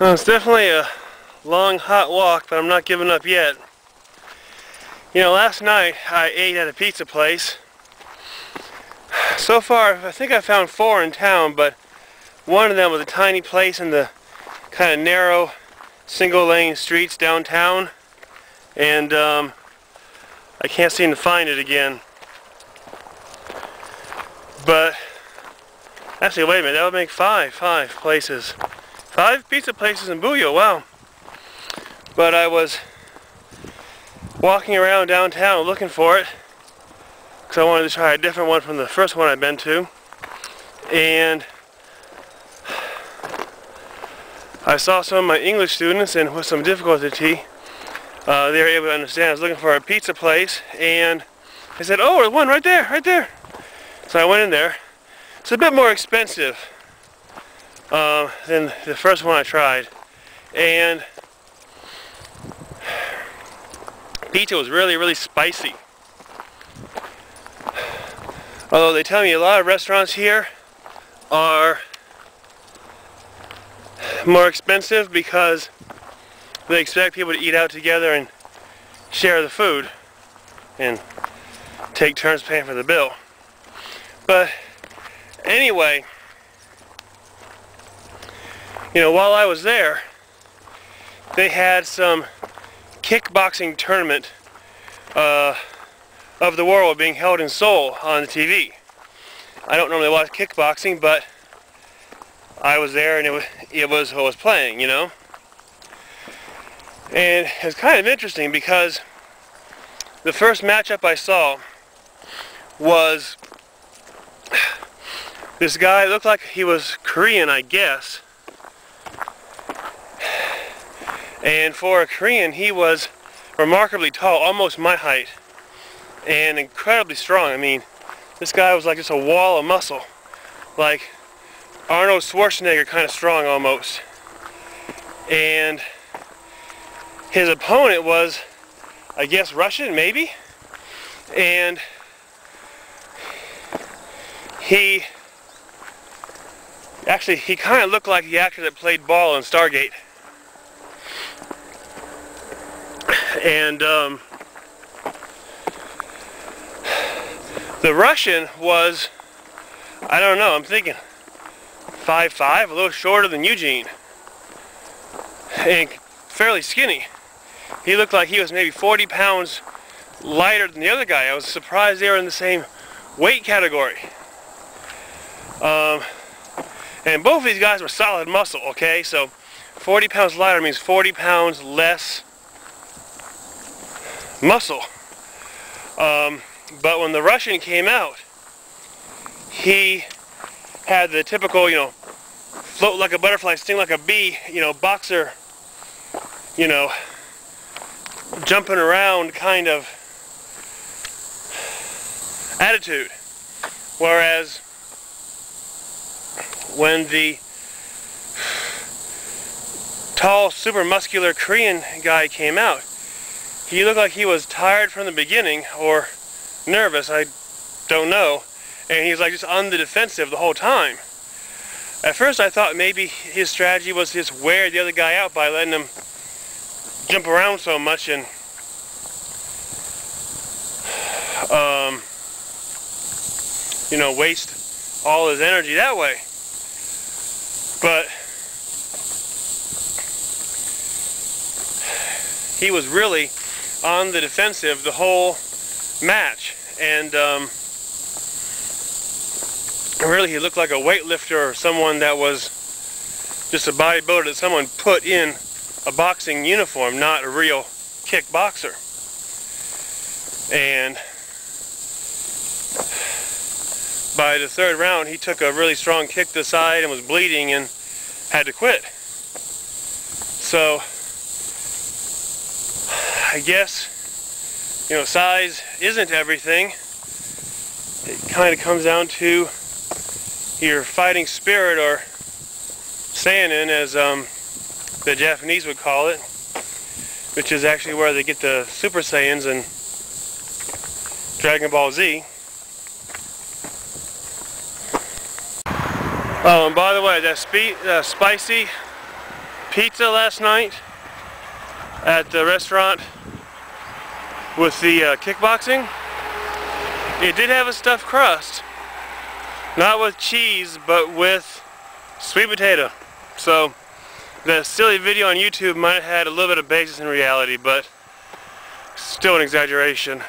Well, it's definitely a long, hot walk, but I'm not giving up yet. You know, last night I ate at a pizza place. So far, I think I found 4 in town, but one of them was a tiny place in the kind of narrow, single-lane streets downtown, and I can't seem to find it again. But actually, wait a minute, that would make five places. 5 pizza places in Buyo, wow. But I was walking around downtown looking for it because I wanted to try a different one from the first one I've been to. And I saw some of my English students, and with some difficulty, they were able to understand. I was looking for a pizza place, and they said, "Oh, there's one right there, right there." So I went in there. It's a bit more expensive than the first one I tried, and pizza was really spicy. Although they tell me a lot of restaurants here are more expensive because they expect people to eat out together and share the food and take turns paying for the bill. But anyway, you know, while I was there, they had some kickboxing tournament of the world being held in Seoul on the TV. I don't normally watch kickboxing, but I was there and it was what was playing, you know. And it's kind of interesting because the first matchup I saw was this guy looked like he was Korean, I guess. And for a Korean, he was remarkably tall, almost my height, and incredibly strong. I mean, this guy was like just a wall of muscle, like Arnold Schwarzenegger kind of strong almost. And his opponent was, I guess, Russian, maybe? And he kind of looked like the actor that played Ball in Stargate. And the Russian was, I don't know, I'm thinking 5'5", a little shorter than Eugene, and fairly skinny. He looked like he was maybe 40 pounds lighter than the other guy. I was surprised they were in the same weight category. And both of these guys were solid muscle, okay? So 40 pounds lighter means 40 pounds less muscle. But when the Russian came out, he had the typical, you know, float like a butterfly, sting like a bee, you know, boxer, you know, jumping around kind of attitude. Whereas when the tall, super muscular Korean guy came out, he looked like he was tired from the beginning, or nervous, I don't know, and he was like just on the defensive the whole time. At first I thought maybe his strategy was to just wear the other guy out by letting him jump around so much and you know, waste all his energy that way. But he was really on the defensive the whole match, and really he looked like a weightlifter or someone that was just a bodybuilder that someone put in a boxing uniform, not a real kickboxer. And by the 3rd round he took a really strong kick to the side and was bleeding and had to quit. So I guess, you know, size isn't everything. It kind of comes down to your fighting spirit, or Saiyanin as the Japanese would call it, which is actually where they get the Super Saiyans in Dragon Ball Z. Oh, and by the way, that spicy pizza last night at the restaurant with the kickboxing. It did have a stuffed crust. Not with cheese, but with sweet potato. So the silly video on YouTube might have had a little bit of basis in reality, but still an exaggeration.